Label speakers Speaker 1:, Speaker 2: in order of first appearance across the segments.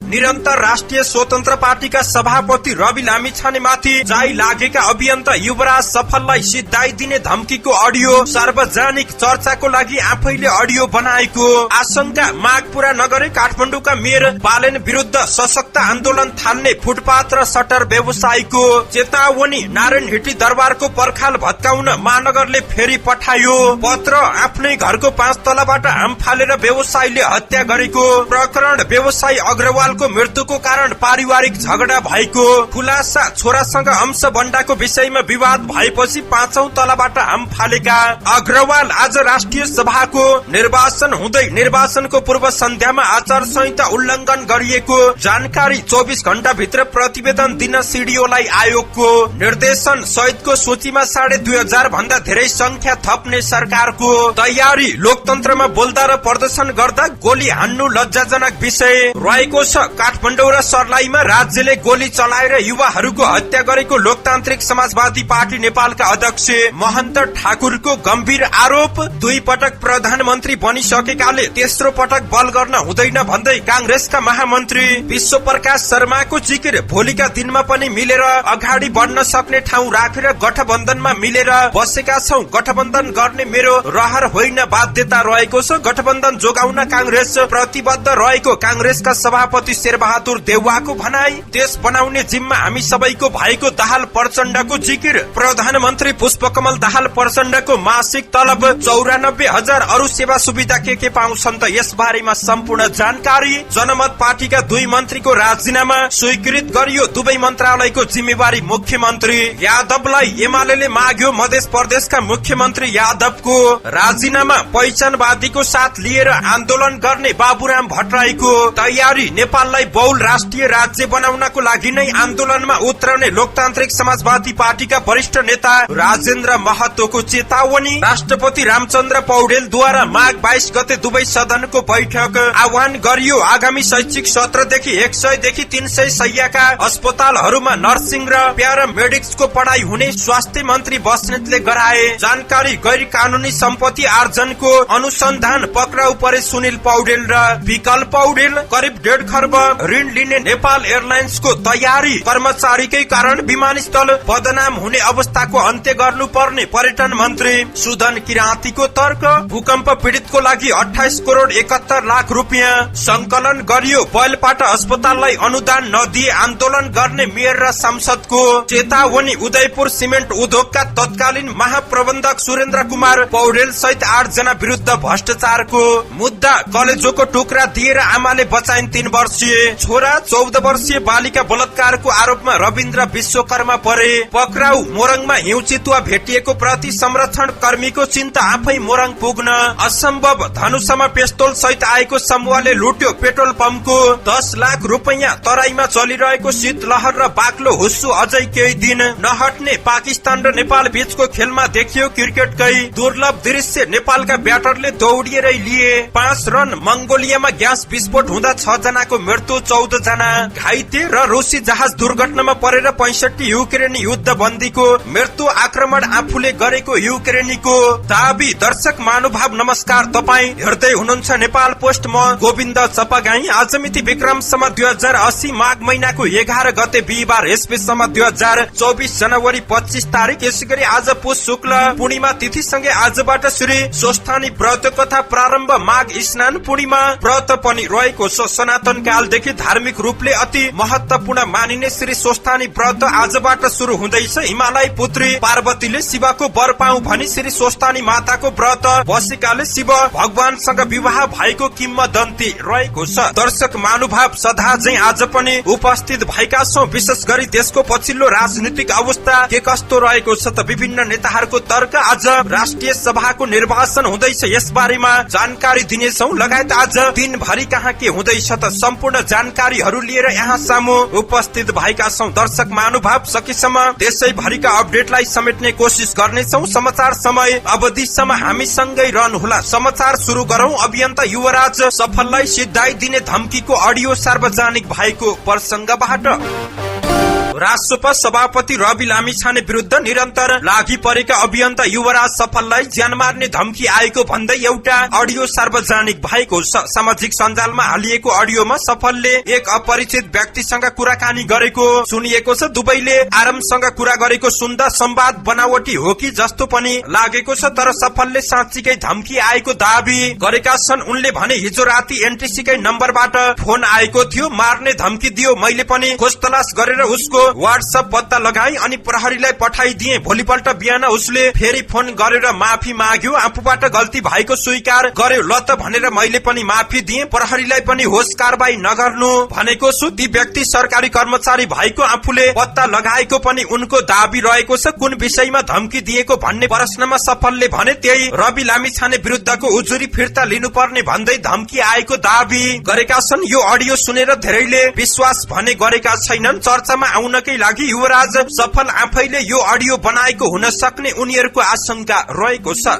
Speaker 1: निरन्तर राष्ट्रिय स्वतन्त्र पार्टीका सभापति रवि लामिछानेमाथि जाइ लागेका अभियन्ता युवराज सफललाई सिधाइदिने धम्कीको अडियो सार्वजनिक चर्चाको लागि आफैले अडियो बनाएको आशंका माग पूरा नगरे काठमाडौँका मेयर बालेन विरुद्ध सशक्त आन्दोलन थाल्ने फुटपाथ र सटर व्यवसायीको चेतावनी नारायण हिटी दरबारको पर्खाल भत्काउन महानगरले फेरि पठायो पत्र आफ्नै घरको 5 तलाबाट आम फालेर व्यवसायीले हत्या गरेको प्रकरण व्यवसायी अग्रवालको मृत्युको कारण पारिवारिक झगडा भएको खुलासा छोरासँग अंश बन्डाको विषयमा विवाद भएपछि 5औं तलाबाट आम फालेका अग्रवाल आज राष्ट्रिय सभाको निर्वाचन हुँदै निर्वाचनको पूर्व सन्ध्यामा आचार संहिता उल्लङ्घन गरिएको जानकारी 24 घण्टा भित्र प्रतिवेदन दिन सिडिओलाई आयोगको निर्देशन सहितको सूचीमा 2500 भन्दा धेरै संख्या थप्ने सरकारको तयारी लोकतन्त्रमा बोल्दा र प्रदर्शन गर्दा गोली हान्नु लज्जाजनक विषय रहेको छ काठमाडौँ र सर्लाहीमा राज्यले गोली चलाएर युवाहरूको हत्या गरेको लोकतान्त्रिक समाजवादी पार्टी नेपालका अध्यक्ष महन्त ठाकुरको गम्भीर आरोप 2 पटक प्रधानमन्त्री बनिसकेकाले तेस्रो पटक बल गर्न हुँदैन भन्दै कांग्रेसका महामन्त्री विश्व प्रकाश शर्माको जिकिर भोलिका दिनमा पनि मिलेर अगाडि बढ्न सक्ने ठाउँ राखेर गठबन्धनमा मिलेर बसेका छौं गठबन्धन गर्ने मेरो रहर होइन बाध्यता रहेको छ गठबन्धन जोगाउन कांग्रेस प्रतिबद्ध रहेको कांग्रेसका सभापति शेरबहादुर देउवाको भनाई देश बनाउने जिम्मा हामी सबैको भएको दाहाल प्रचण्डको जिकिर प्रधानमन्त्री पुष्पकमल दाहाल प्रचण्डको मासिक तलब 94,000 अरु सेवा सुविधा के पाउँछन् त यस बारेमा सम्पूर्ण जानकारी जनमत पार्टीका 2 मन्त्रीको राजीनामा स्वीकृत गरियो दुवै मन्त्रालयको जिम्मेवारी मुख्यमन्त्री यादवलाई एमालेले माग्यो मध्य प्रदेशका मुख्यमन्त्री यादवको राजीनामा पहिचानवादीको साथ लिएर आन्दोलन गर्ने बाबुराम भट्टराईको तयारी नेपाललाई बहुल राष्ट्रिय राज्य बनाउनको लागि नै आन्दोलनमा उत्रने लोकतान्त्रिक समाजवादी पार्टीका वरिष्ठ नेता राजेन्द्र महतोको चेतावनी राष्ट्रपति रामचन्द्र पौडेलद्वारा माघ 22 गते दुवै सदनको बैठक आह्वान गरियो आगामी शैक्षिक सत्रदेखि 100 देखि 300 शैय्याका अस्पतालहरूमा नर्सिङ र प्यारामेडिक्सको पढाइ हुने स्वास्थ्य मन्त्री बस्नेतले गराए जानकारी गैर कानूनी सम्पत्ति आर्जनको अनुसन्धान पक्राउ परे सुनिल पौडेल र विकल पौडेल करिब 1.5 खर्ब ऋण लिने नेपाल एयरलाइन्सको तयारी कर्मचारीकै कारण विमानस्थल बदनाम हुने अवस्थाको अन्त्य गर्नुपर्ने पर्यटन मन्त्री सुदन किराँतीको तर्क भूकम्प पीडितको लागि 28 करोड 71 लाख रुपियाँ संकलन गरियो बैलपाटा अस्पताललाई अनुदान नदिए आन्दोलन गर्ने मेयर र सांसदको चेतावनी उदयपुर सिमेन्ट उद्योगका तत्कालीन महाप्रबन्धक सुरेन्द्र कुमार पौडेल सहित 8 जना विरुद्ध भ्रष्टाचारको मुद्दा कलेजोको टुक्रा दिएर आमाले बचाइन् 3 वर्षीय छोरा 14 वर्षीय बालिका बलात्कारको आरोपमा रविन्द्र विश्वकर्मा परे पक्राउ मोरङमा हिउँ चितुवा भेटिएको प्रति संरक्षण कर्मीको चिन्ता आफै मोरङ पुग्न असम्भव धनुषमा पेस्तोल सहित आएको समूहले लुट्यो पेट्रोल पम्पको 10 लाख रुपैयाँ तराईमा चलिरहेको शीतलहर र बाक्लो हुस्सु अझै केही दिन नहट्ने पाकिस्तान र नेपाल बीचको खेलमा देखियो क्रिकेटकै दुर्लभ दृश्य नेपालका ब्याटरले दौडिएरै लिए 5 रन मंगोलियामा ग्यास विस्फोट हुँदा 6 जनाको मृत्यु 14 जना घाइते र रूसी जहाज दुर्घटनामा परेर 65 युक्रेनी युद्ध बन्दीको मृत्यु आक्रमण आफूले गरेको युक्रेनीको दाबी दर्शक महानुभाव नमस्कार तपाई हेर्दै हुनुहुन्छ नेपाल पोस्ट म गोविन्द चपागाई आज मिति विक्रमसम्म 2080 माघ महिनाको 11 गते बिहीबार यसबीचसम्म 2024 जनवरी 25 तारिक यसैगरी आज पुष शुक्ल पूर्णिमा तिथि सँगै आजबाट श्री स्वस्थानी व्रत कथा प्रारम्भ माघ स्नान पूर्णिमा व्रत पनि रहेको छ सनातन कालदेखि धार्मिक रूपले अति महत्वपूर्ण मानिने श्री स्वस्थानी व्रत आजबाट शुरू हुँदैछ हिमालय पुत्री पार्वतीले शिवको वर पाऊ भनी श्री स्वस्थानी माताको व्रत बसेकाले शिव भगवानसँग विवाह भएको किम्वदन्ती रहेको छ दर्शक महानुभाव सदा चाहिँ आज पनि उपस्थित भएका छौं विशेष गरी देशको पछिल्लो राजनीतिक अवस्था के कस्तो रहेको छ त विभिन्न नेताहरूको तर्क आज राष्ट्रिय सभाको निर्वाचन हुँदैछ यस बारेमा जानकारी दिनेछौं लगायत आज दिनभरि कहाँ के हुँदैछ त सम्पूर्ण जानकारीहरू लिएर यहाँ सामु उपस्थित भएका छौं दर्शक महानुभाव सकेसम्म देशैभरिका अपडेटलाई समेट्ने कोसिस गर्नेछौं समाचार समय अवधिसम्म हामी सँगै रहनुहोला समाचार सुरु गरौं अभियन्ता युवराज सफललाई सिधाइदिने धम्कीको अडियो सार्वजनिक भएको प्रसंगबाट राष्ट्रसभा सभापति रवि लामिछाने विरुद्ध निरन्तर लागि परेका अभियन्ता युवराज सफललाई ज्यान मार्ने धम्की आएको भन्दै एउटा अडियो सार्वजनिक भएको सामाजिक सञ्जालमा हालिएको अडियोमा सफलले एक अपरिचित व्यक्तिसँग कुराकानी गरेको सुनिएको छ। दुवैले आरामसँग कुरा गरेको सुन्दा संवाद बनावटी हो कि जस्तो पनि लागेको छ, तर सफलले साँच्चीकै धम्की आएको दाबी गरेका छन्। उनले भने हिजो राति एनटीसीकै नम्बरबाट फोन आएको थियो, मार्ने धम्की दियो। मैले पनि खोज तलास गरेर उसको व्हाट्सएप पत्ता लगाई अनि प्रहरीलाई पठाइदिए। भोलिपल्ट बिहान उसले फेरि फोन गरेर माफी माग्यो, आफूबाट गल्ती भएको स्वीकार गर्यो। ल त भनेर मैले पनि माफी दिए, प्रहरीलाई पनि होस कारबाही नगर्नु भनेको छु। ती व्यक्ति सरकारी कर्मचारी भएको आफूले पत्ता लगाएको पनि उनको दाबी रहेको छ। कुन विषयमा धम्की दिएको भन्ने प्रश्नमा सफलले भने त्यही रवि लामिछाने विरुद्धको उजुरी फिर्ता लिनुपर्ने भन्दै धम्की आएको दाबी गरेका छन्। यो अडियो सुनेर धेरैले विश्वास भने गरेका छैनन्। चर्चामा आउनकै लागि युवराज सफल आफैले यो अडियो बनाएको हुन सक्ने उनीहरूको आशंका रहेको छ।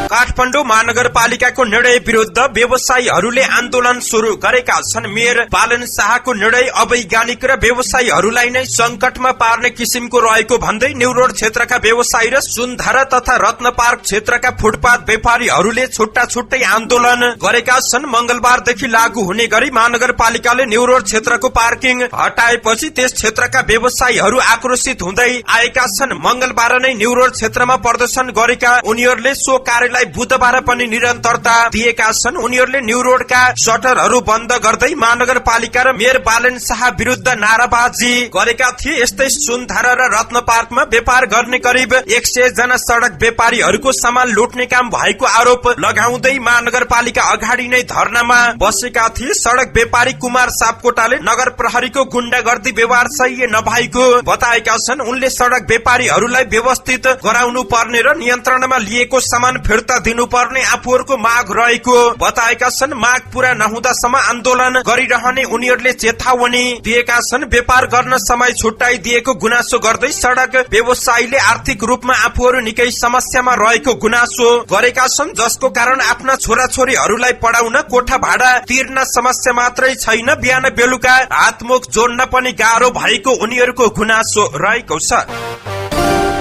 Speaker 1: काठमाडौँ महानगरपालिकाको निर्णय विरुद्ध व्यवसायीहरूले आन्दोलन शुरू गरेका छन्। मेयर बालन शाहको निर्णय अवैज्ञानिक र व्यवसायीहरूलाई नै संकटमा पार्ने किसिमको रहेको भन्दै न्यू रोड क्षेत्रका व्यवसायी र सुनधारा तथा रत्न पार्क क्षेत्रका फुटपाथ व्यापारीहरूले छुट्टा छुट्टै आन्दोलन गरेका छन्। मंगलबारदेखि लागू हुने गरी महानगरपालिकाले न्यू रोड क्षेत्रको पार्किङ हटाएपछि त्यस क्षेत्रका व्यवसायीहरू आक्रोशित हुँदै आएका छन्। मंगलबार नै न्यू रोड क्षेत्रमा प्रदर्शन गरेका उनीहरूले सो कार्यालय बुधबार पनि निरन्तरता दिएका छन्। उनीहरूले न्यू रोडका शटरहरू बन्द गर्दै महानगरपालिका र मेयर बालन शाह विरुद्ध नाराबाजी गरेका थिए। यस्तै सुनधारा र रत्न पार्कमा व्यापार गर्ने करिब 100 जना सड़क व्यापारीहरूको सामान लुट्ने काम भएको आरोप लगाउँदै महानगरपालिका अगाडि नै धरनामा बसेका थिए। सड़क व्यापारी कुमार सापकोटाले नगर प्रहरीको गुण्डागर्दी व्यवहार सही नभएको बताएका छन्। उनले सड़क व्यापारीहरूलाई व्यवस्थित गराउनु पर्ने र नियन्त्रणमा लिएको सामान फिर्ता दिनुपर्ने आफूहरूको माग रहेको बताएका छन्। माग पूरा नहुँदासम्म आन्दोलन गरिरहने उनीहरूले चेतावनी दिएका छन्। व्यापार गर्न समय छुट्याइदिएको गुनासो गर्दै सड़क व्यवसायीले आर्थिक रूपमा आफूहरू निकै समस्यामा रहेको गुनासो गरेका छन्, जसको कारण आफ्ना छोराछोरीहरूलाई पढाउन कोठा भाडा तिर्न समस्या मात्रै छैन, बिहान बेलुका हातमुख जोड्न पनि गाह्रो भएको उनीहरूको गुनासो रहेको छ।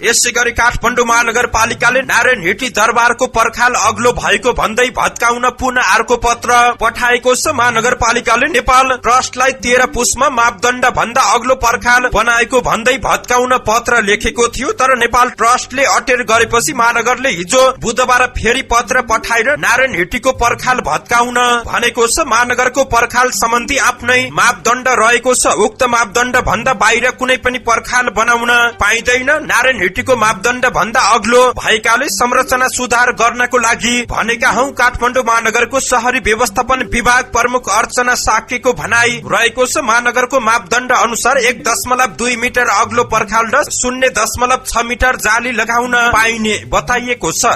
Speaker 1: यसै गरी काठमाडौँ महानगरपालिकाले नारायण हिटी दरबारको पर्खाल अग्लो भएको भन्दै भत्काउन पुनः अर्को पत्र पठाएको छ। महानगरपालिकाले नेपाल ट्रस्टलाई 13 पुसमा मापदण्ड भन्दा अग्लो पर्खाल बनाएको भन्दै भत्काउन पत्र लेखेको थियो, तर नेपाल ट्रस्टले अटेर गरेपछि महानगरले हिजो बुधबार फेरि पत्र पठाएर नारायण हिटीको पर्खाल भत्काउन भनेको छ। महानगरको पर्खाल सम्बन्धी आफ्नै मापदण्ड रहेको छ। उक्त मापदण्ड भन्दा बाहिर कुनै पनि पर्खाल बनाउन पाइँदैन। नारायण हिटीको मापदण्ड भन्दा अग्लो भएकाले संरचना सुधार गर्नको लागि भनेका हौ। काठमाडौँ महानगरको शहरी व्यवस्थापन विभाग प्रमुख अर्चना साकेको भनाई रहेको छ। महानगरको मापदण्ड अनुसार 1.2 मिटर अग्लो पर्खाल र 0.6 मिटर जाली लगाउन पाइने बताइएको छ।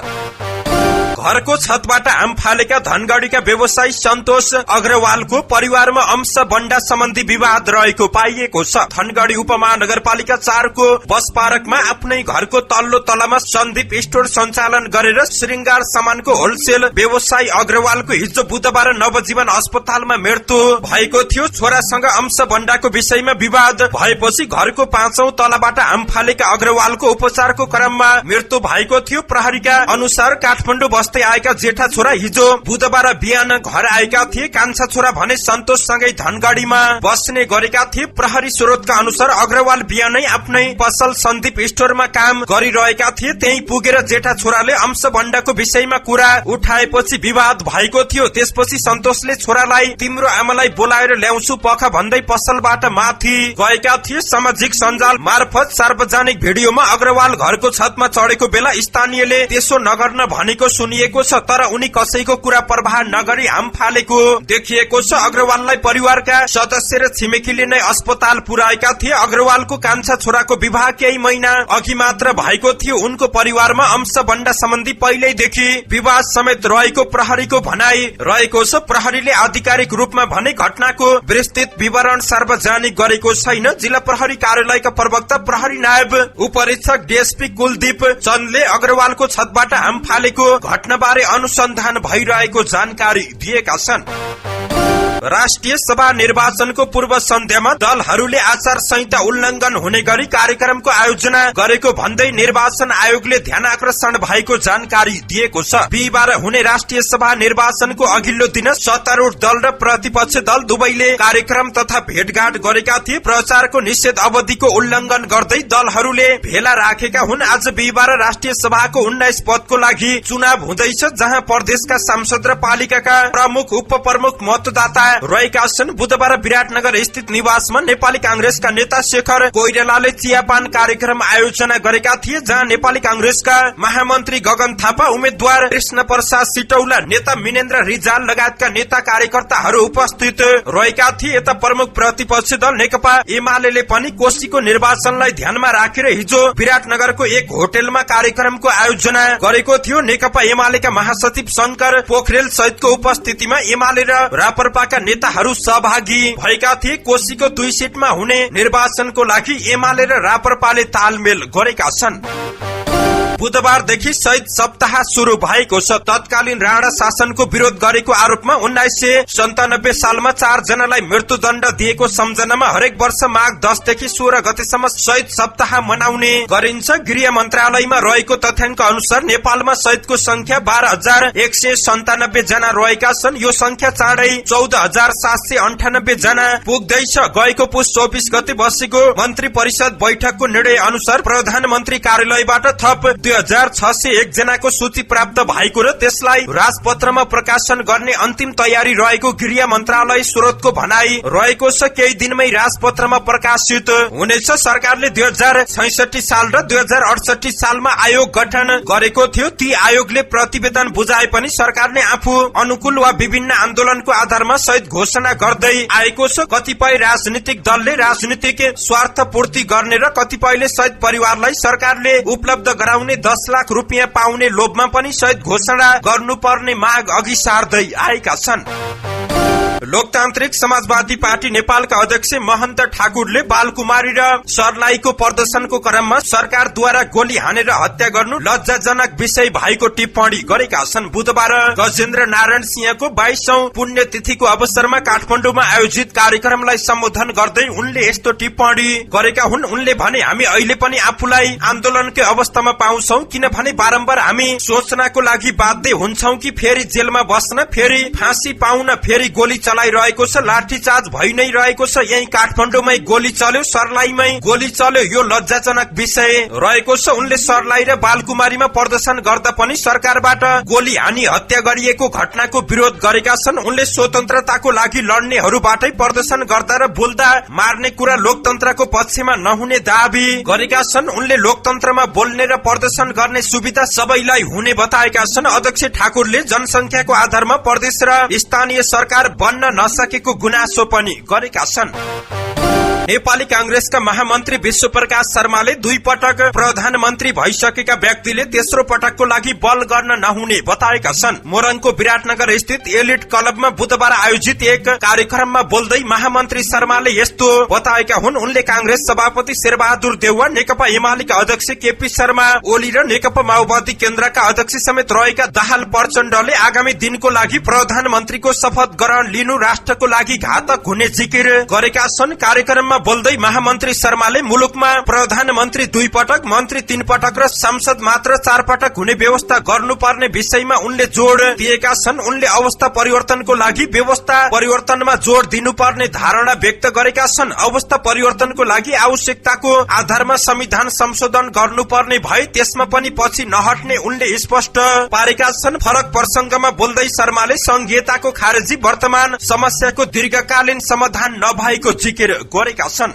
Speaker 1: घरको छतबाट आम फालेका धनगढ़ीका व्यवसायी सन्तोष अग्रवालको परिवारमा अंश बण्डा सम्बन्धी विवाद रहेको पाइएको छ। धनगढ़ी उपमहानगरपालिका 4 को बस पार्कमा आफ्नै घरको तल्लो तलामा सन्दीप स्टोर सञ्चालन गरेर श्रृंगार सामानको होलसेल व्यवसायी अग्रवालको हिजो बुधबार नवजीवन अस्पतालमा मृत्यु भएको थियो। छोरासँग अंश बण्डाको विषयमा विवाद भएपछि घरको 5औं तलाबाट आम फालेका अग्रवालको उपचारको क्रममा मृत्यु भएको थियो। प्रहरीका अनुसार काठमाडौँ बस्दै आएका जेठा छोरा हिजो बुधबार बिहान घर आएका थिए। कान्छा छोरा भने सन्तोषसँगै धनगढ़ीमा बस्ने गरेका थिए। प्रहरी स्रोतका अनुसार अग्रवाल बिहानै आफ्नै पसल सन्दीप स्टोरमा काम गरिरहेका थिए। त्यही पुगेर जेठा छोराले अंश बण्डाको विषयमा कुरा उठाएपछि विवाद भएको थियो। त्यसपछि सन्तोषले छोरालाई तिम्रो आमालाई बोलाएर ल्याउँछु पख भन्दै पसलबाट माथि गएका थिए। सामाजिक सञ्जाल मार्फत सार्वजनिक भिडियोमा अग्रवाल घरको छतमा चढेको बेला स्थानीयले त्यसो नगर्न भनेको सुनिएको छ, तर उनी कसैको कुरा प्रवाह नगरी हाम फालेको देखिएको छ। अग्रवाललाई परिवारका सदस्य र छिमेकीले नै अस्पताल पुर्याएका थिए। अग्रवालको कान्छा छोराको विवाह केही महिना अघि मात्र भएको थियो। उनको परिवारमा अंश बण्डा सम्बन्धी पहिल्यैदेखि विवाद समेत रहेको प्रहरीको भनाई रहेको छ। प्रहरीले आधिकारिक रूपमा भने घटनाको विस्तृत विवरण सार्वजनिक गरेको छैन। जिल्ला प्रहरी कार्यालयका प्रवक्ता प्रहरी नायब उपरीक्षक डीएसपी कुलदीप चन्दले अग्रवालको छतबाट हाम फालेको घटनाबारे अनुसन्धान भइरहेको जानकारी दिएका छन्। राष्ट्रिय सभा निर्वाचनको पूर्व सन्ध्यामा दलहरूले आचार संहिता उल्लंघन हुने गरी कार्यक्रमको आयोजना गरेको भन्दै निर्वाचन आयोगले ध्यान आकर्षण भएको जानकारी दिएको छ। बिहीबार हुने राष्ट्रिय सभा निर्वाचनको अघिल्लो दिन सत्तारूढ दल र प्रतिपक्ष दल दुवैले कार्यक्रम तथा भेटघाट गरेका थिए। प्रचारको निषेध अवधिको उल्लंघन गर्दै दलहरूले भेला राखेका हुन्। आज बिहीबार राष्ट्रिय सभाको 19 पदको लागि चुनाव हुँदैछ, जहाँ प्रदेशका सांसद र पालिकाका प्रमुख उपप्रमुख मतदाता रहेका छन्। बुधबार विराटनगर स्थित निवासमा नेपाली कांग्रेसका नेता शेखर कोइरालाले चियापान कार्यक्रम आयोजना गरेका थिए, जहाँ नेपाली कांग्रेसका महामन्त्री गगन थापा, उम्मेद्वार कृष्ण प्रसाद सिटौला, नेता मिनेन्द्र रिजाल लगायतका नेता कार्यकर्ताहरू उपस्थित रहेका थिए। यता प्रमुख प्रतिपक्ष दल नेकपा एमाले पनि कोशीको निर्वाचनलाई ध्यानमा राखेर हिजो विराटनगरको एक होटलमा कार्यक्रमको आयोजना गरेको थियो। नेकपा एमालेका महासचिव शंकर पोखरेल सहितको उपस्थितिमा एमाले र राप्रपाका नेताहरू सहभागी भएका थिए। कोशीको 2 सिटमा हुने निर्वाचनको लागि एमाले र राप्रपाले तालमेल गरेका छन्। बुधबारदेखि शहीद सप्ताह शुरू भएको छ। तत्कालीन राणा शासनको विरोध गरेको आरोपमा 1997 सालमा 4 जनालाई मृत्युदण्ड दिएको सम्झनामा हरेक वर्ष माघ 10 देखि 16 गतेसम्म शहीद सप्ताह मनाउने गरिन्छ। गृह मन्त्रालयमा रहेको तथ्याङ्क अनुसार नेपालमा शहीदको संख्या 12,197 जना रहेका छन्। यो संख्या चाँडै 14,798 जना पुग्दैछ। गएको पुस 24 गते बसेको मन्त्री परिषद बैठकको निर्णय अनुसार प्रधानमन्त्री कार्यालयबाट थप 2601 जनाको सूची प्राप्त भएको र त्यसलाई राजपत्रमा प्रकाशन गर्ने अन्तिम तयारी रहेको गृह मन्त्रालय स्रोतको भनाई रहेको छ। केही दिनमै राजपत्रमा प्रकाशित हुनेछ। सरकारले 2066 साल र 2068 सालमा आयोग गठन गरेको थियो। ती आयोगले प्रतिवेदन बुझाए पनि सरकारले आफू अनुकूल वा विभिन्न आन्दोलनको आधारमा शहीद घोषणा गर्दै आएको छ। कतिपय राजनीतिक दलले राजनीतिक स्वार्थ पूर्ति गर्ने र कतिपयले शहीद परिवारलाई सरकारले उपलब्ध गराउने 10 लाख रुपियाँ पाउने लोभमा पनि शहीद घोषणा गर्नुपर्ने माग अघि सार्दै आएका छन्। लोकतान्त्रिक समाजवादी पार्टी नेपालका अध्यक्ष महन्त ठाकुरले बालकुमारी र सर्लाहीको प्रदर्शनको क्रममा सरकारद्वारा गोली हानेर हत्या गर्नु लज्जाजनक विषय भएको टिप्पणी गरेका छन्। बुधबार गजेन्द्र नारायण सिंहको 22औं पुण्यतिथिको अवसरमा काठमाडौँमा आयोजित कार्यक्रमलाई सम्बोधन गर्दै उनले यस्तो टिप्पणी गरेका हुन्। उनले भने, हामी अहिले पनि आफूलाई आन्दोलनकै अवस्थामा पाउँछौ, किनभने बारम्बार हामी सोच्नको लागि बाध्य हुन्छौ कि फेरि जेलमा बस्न, फेरि फाँसी पाउन, फेरि गोली चलाइरहेको छ, लाठीचार्ज भइ नै रहेको छ। यही काठमाडौँमै गोली चल्यो, सर्लाहीमै गोली चल्यो, यो लज्जाजनक विषय रहेको छ। उनले सर्लाही र बालकुमारीमा प्रदर्शन गर्दा पनि सरकारबाट गोली हानी हत्या गरिएको घटनाको विरोध गरेका छन्। उनले स्वतन्त्रताको लागि लड्नेहरूबाटै प्रदर्शन गर्दा र बोल्दा मार्ने कुरा लोकतन्त्रको पक्षमा नहुने दावी गरेका छन्। उनले लोकतन्त्रमा बोल्ने र प्रदर्शन गर्ने सुविधा सबैलाई हुने बताएका छन्। अध्यक्ष ठाकुरले जनसंख्याको आधारमा प्रदेश र स्थानीय सरकार बन्न नसकेको गुनासो पनि गरेका छन्। नेपाली कांग्रेसका महामन्त्री विश्वप्रकाश शर्माले 2 पटक प्रधानमन्त्री भइसकेका व्यक्तिले तेस्रो पटकको लागि बल गर्न नहुने बताएका छन्। मोरङको विराटनगर स्थित एलिट क्लबमा बुधबार आयोजित एक कार्यक्रममा बोल्दै महामन्त्री शर्माले यस्तो बताएका हुन्। उनले कांग्रेस सभापति शेरबहादुर देउवा, नेकपा एमालेका अध्यक्ष केपी शर्मा ओली र नेकपा माओवादी केन्द्रका अध्यक्ष समेत रहेका दाहाल प्रचण्डले आगामी दिनको लागि प्रधानमन्त्रीको शपथ ग्रहण लिनु राष्ट्रको लागि घातक हुने जिकिर गरेका छन्। कार्यक्रममा बोल्दै महामन्त्री शर्माले मुलुकमा प्रधानमन्त्री 2 पटक, मन्त्री 3 पटक र सांसद मात्र 4 पटक हुने व्यवस्था गर्नुपर्ने विषयमा उनले जोड़ दिएका छन्। उनले अवस्था परिवर्तनको लागि व्यवस्था परिवर्तनमा जोड़ दिनुपर्ने धारणा व्यक्त गरेका छन्। अवस्था परिवर्तनको लागि आवश्यकताको आधारमा संविधान संशोधन गर्नुपर्ने भए त्यसमा पनि पछि नहट्ने उनले स्पष्ट पारेका छन्। फरक प्रसंगमा बोल्दै शर्माले संघीयताको खारेजी वर्तमान समस्याको दीर्घकालीन समाधान नभएको जिकिर गरेका छन्।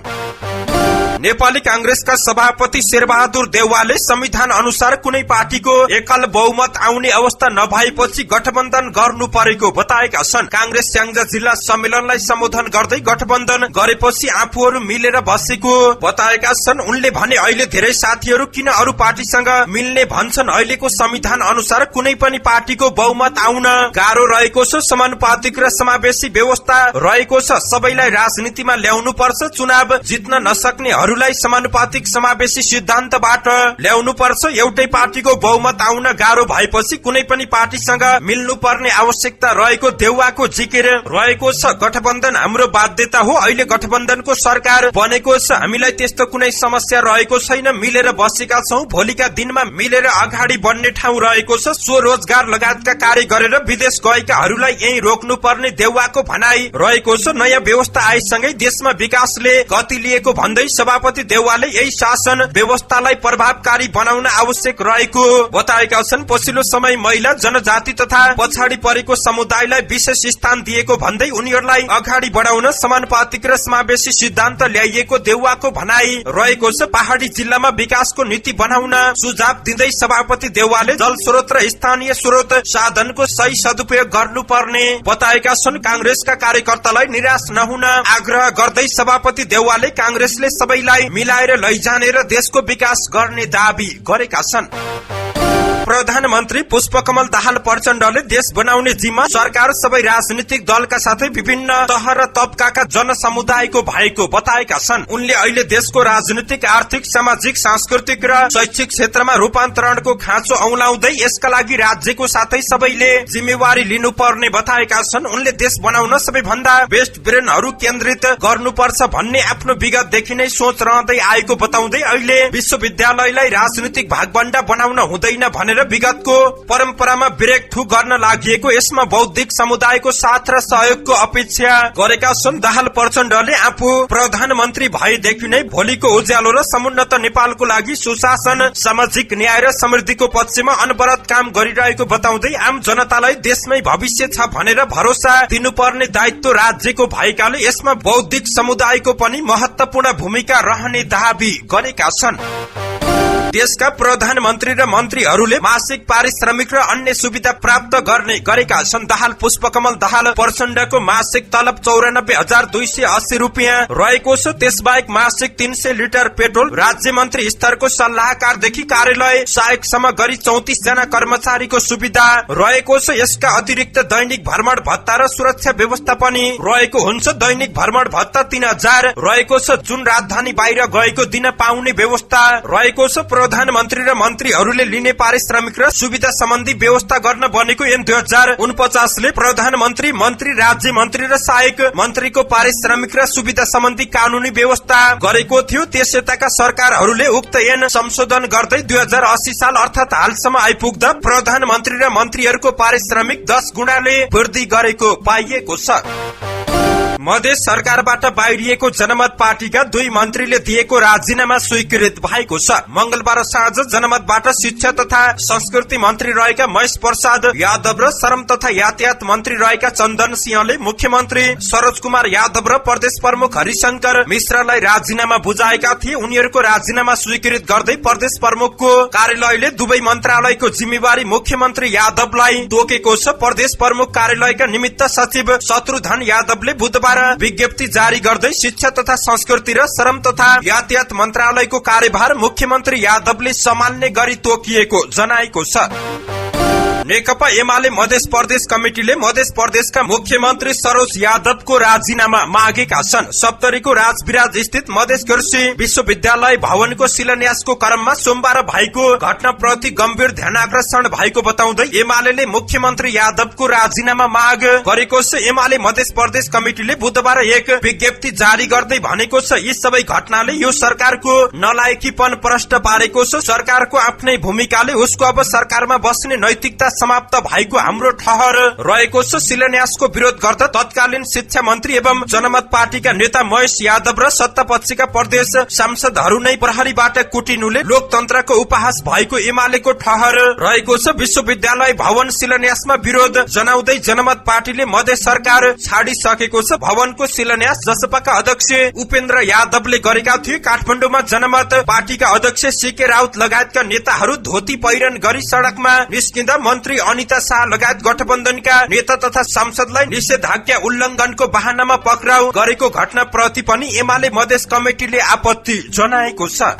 Speaker 1: नेपाली कांग्रेसका सभापति शेरबहादुर देउवाले संविधान अनुसार कुनै पार्टीको एकल बहुमत आउने अवस्था नभएपछि गठबन्धन गर्नु परेको बताएका छन्। कांग्रेस स्याङ्जा जिल्ला सम्मेलनलाई सम्बोधन गर्दै गठबन्धन गरेपछि आफूहरू मिलेर बसेको बताएका छन्। उनले भने, अहिले धेरै साथीहरू किन अरू पार्टीसँग मिल्ने भन्छन्। अहिलेको संविधान अनुसार कुनै पनि पार्टीको बहुमत आउन गाह्रो रहेको छ। समानुपातिक र समावेशी व्यवस्था रहेको छ। सबैलाई राजनीतिमा ल्याउनु पर्छ। चुनाव जित्न नसक्नेहरू पार्टीहरूलाई समानुपातिक समावेशी सिद्धान्तबाट ल्याउनु पर्छ। एउटै पार्टीको बहुमत आउन गाह्रो भएपछि कुनै पनि पार्टीसँग मिल्नु पर्ने आवश्यकता रहेको देउवाको जिकिर रहेको छ। गठबन्धन हाम्रो बाध्यता हो। अहिले गठबन्धनको सरकार बनेको छ। हामीलाई त्यस्तो कुनै समस्या रहेको छैन। मिलेर बसेका छौं। भोलिका दिनमा मिलेर अगाडि बढ्ने ठाउँ रहेको छ। स्वरोजगार लगायतका कार्य गरेर विदेश गएकाहरूलाई यही रोक्नु पर्ने देउवाको भनाई रहेको छ। नयाँ व्यवस्था आएसँगै देशमा विकासले गति लिएको भन्दै सभापति देउवाले यही शासन व्यवस्थालाई प्रभावकारी बनाउन आवश्यक रहेको बताएका छन्। पछिल्लो समय महिला, जनजाति तथा पछाडि परेको समुदायलाई विशेष स्थान दिएको भन्दै उनीहरूलाई अगाडि बढाउन समानुपातिक र समावेशी सिद्धान्त ल्याइएको देउवाको भनाई रहेको छ। पहाड़ी जिल्लामा विकासको नीति बनाउन सुझाव दिँदै सभापति देउवाले जल स्रोत र स्थानीय स्रोत साधनको सही सदुपयोग गर्नुपर्ने बताएका छन्। कांग्रेसका कार्यकर्तालाई निराश नहुन आग्रह गर्दै सभापति देउवाले कांग्रेसले सबैलाई मिलाएर लैजाने र देशको विकास गर्ने दावी गरेका छन्। प्रधानमन्त्री पुष्पकमल दाहाल प्रचण्डले देश बनाउने जिम्मा सरकार सबै राजनीतिक दलका साथै विभिन्न तह र तबकाका जनसमुदायको भएको बताएका छन्। उनले अहिले देशको राजनीतिक, आर्थिक, सामाजिक, सांस्कृतिक र शैक्षिक क्षेत्रमा रूपान्तरणको खाँचो औलाउँदै यसका लागि राज्यको साथै सबैले जिम्मेवारी लिनुपर्ने बताएका छन्। उनले देश बनाउन सबैभन्दा बेस्ट ब्रेनहरू केन्द्रित गर्नुपर्छ भन्ने आफ्नो विगतदेखि नै सोच रहँदै आएको बताउँदै अहिले विश्वविद्यालयलाई राजनीतिक भागबण्डा बनाउन हुँदैन भनेर विगतको परम्परामा ब्रेक थु गर्न लागि यसमा बौद्धिक समुदायको साथ र सहयोगको अपेक्षा गरेका छन्। दाहाल प्रचण्डले आफू प्रधानमन्त्री भएदेखि नै भोलिको उज्यालो र समुन्नत नेपालको लागि सुशासन, सामाजिक न्याय र समृद्धिको पक्षमा अनवरत काम गरिरहेको बताउँदै आम जनतालाई देशमै भविष्य छ भनेर भरोसा दिनुपर्ने दायित्व राज्यको भएकाले यसमा बौद्धिक समुदायको पनि महत्वपूर्ण भूमिका रहने दावी गरेका छन्। देशका प्रधानमन्त्री र मन्त्रीहरूले मासिक पारिश्रमिक र अन्य सुविधा प्राप्त गर्ने गरेका छन्। दाहाल पुष्पकमल दाहाल प्रचण्डको मासिक तलब 94,280 रुपियाँ रहेको छ। त्यसबाहेक मासिक 300 लिटर पेट्रोल, राज्य मन्त्री स्तरको सल्लाहकारदेखि कार्यालय सहायकसम्म गरी 34 जना कर्मचारीको सुविधा रहेको छ। यसका अतिरिक्त दैनिक भ्रमण भत्ता र सुरक्षा व्यवस्था पनि रहेको हुन्छ। दैनिक भ्रमण भत्ता 3000 रहेको छ, जुन राजधानी बाहिर गएको दिन पाउने व्यवस्था रहेको छ। प्रधानमन्त्री र मन्त्रीहरूले लिने पारिश्रमिक र सुविधा सम्बन्धी व्यवस्था गर्न बनेको ऐन 2049 ले प्रधानमन्त्री, मन्त्री, राज्य मन्त्री र सहायक मन्त्रीको पारिश्रमिक र सुविधा सम्बन्धी कानूनी व्यवस्था गरेको थियो। त्यस यताका सरकारहरूले उक्त ऐन संशोधन गर्दै 2080 साल अर्थात हालसम्म आइपुग्दा प्रधानमन्त्री र मन्त्रीहरूको पारिश्रमिक 10 गुणाले वृद्धि गरेको पाइएको छ। मधेस सरकारबाट बाहिरिएको जनमत पार्टीका 2 मन्त्रीले दिएको राजीनामा स्वीकृत भएको छ। मंगलबार साँझ जनमतबाट शिक्षा तथा संस्कृति मन्त्री रहेका महेश प्रसाद यादव र श्रम तथा यातायात मन्त्री रहेका चन्दन सिंहले मुख्यमन्त्री सरोज कुमार यादव र प्रदेश प्रमुख हरिशंकर मिश्रलाई राजीनामा बुझाएका थिए। उनीहरूको राजीनामा स्वीकृत गर्दै प्रदेश प्रमुखको कार्यालयले दुवै मन्त्रालयको जिम्मेवारी मुख्यमन्त्री यादवलाई तोकेको छ। प्रदेश प्रमुख कार्यालयका निमित्त सचिव शत्रुधन यादवले बुधबार विज्ञप्ति जारी गर्दै शिक्षा तथा संस्कृति र श्रम तथा यातायात मन्त्रालयको कार्यभार मुख्यमन्त्री यादवले सम्हाल्ने गरी तोकिएको जनाएको छ। नेकपा एमाले मध्य प्रदेश कमिटिले मध्य प्रदेशका मुख्यमन्त्री सरोज यादवको राजीनामा मागेका छन्। सप्तरीको राजविराज स्थित मध्य कृषि विश्वविद्यालय भवनको शिलान्यासको क्रममा सोमबार भएको घटनाप्रति गम्भीर ध्यानाकर्षण भएको बताउँदै एमाले मुख्यमन्त्री यादवको राजीनामा माग गरेको छ। एमाले मध्य प्रदेश कमिटिले बुधबार एक विज्ञप्ति जारी गर्दै भनेको छ, यी सबै घटनाले यो सरकारको नलायकीपन प्रष्ट पारेको छ। सरकारको आफ्नै भूमिकाले उसको अब सरकारमा बस्ने नैतिकता समाप्त भएको हाम्रो ठहर रहेको छ। शिलान्यासको विरोध गर्दा तत्कालीन शिक्षा मन्त्री एवं जनमत पार्टीका नेता महेश यादव र सत्तापक्षका प्रदेश सांसदहरू नै प्रहरीबाट कुटिनुले लोकतन्त्रको उपहास भएको एमालेको ठहर रहेको छ। विश्वविद्यालय भवन शिलान्यासमा विरोध जनाउँदै जनमत पार्टीले मध्य सरकार छाडिसकेको छ। भवनको शिलान्यास जसपाका अध्यक्ष उपेन्द्र यादवले गरेका थिए। काठमाडौँमा जनमत पार्टीका अध्यक्ष सीके राउत लगायतका नेताहरू धोती पहिरन गरी सड़कमा निस्किँदा मन्त्री अनिता शाह लगायत गठबन्धनका नेता तथा सांसदलाई निषेधाज्ञा उल्लंघनको बहानामा पक्राउ गरेको घटनाप्रति पनि एमाले मधेस कमिटिले आपत्ति जनाएको छ।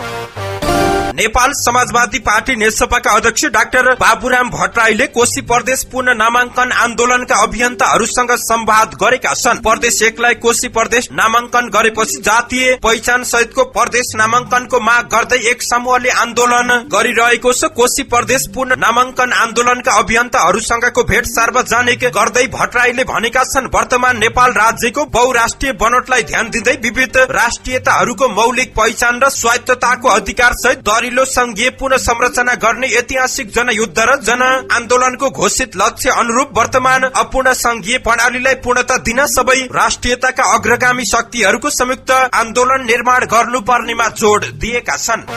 Speaker 1: नेपाल समाजवादी पार्टी नेकपाका अध्यक्ष डाक्टर बाबुराम भट्टराईले कोशी प्रदेश पुनः नामाङ्कन आन्दोलनका अभियन्ताहरूसँग संवाद गरेका छन्। प्रदेश 1 लाई कोशी प्रदेश नामाङ्कन गरेपछि जातीय पहिचान सहितको प्रदेश नामाङ्कनको माग गर्दै एक समूहले आन्दोलन गरिरहेको छ। कोशी प्रदेश पुनः नामाङ्कन आन्दोलनका अभियन्ताहरूसँगको भेट सार्वजनिक गर्दै भट्टराईले भनेका छन्, वर्तमान नेपाल राज्यको बहुराष्ट्रिय बनोटलाई ध्यान दिँदै विविध राष्ट्रियताहरूको मौलिक पहिचान र स्वायत्तताको अधिकार सहित दरिलो संघीय पुनः संरचना गर्ने ऐतिहासिक जनयुद्ध र जन आन्दोलनको घोषित लक्ष्य अनुरूप वर्तमान अपूर्ण संघीय प्रणालीलाई पूर्णता दिन सबै राष्ट्रियताका अग्रगामी शक्तिहरूको संयुक्त आन्दोलन निर्माण गर्नुपर्नेमा जोड़ दिएका छन्।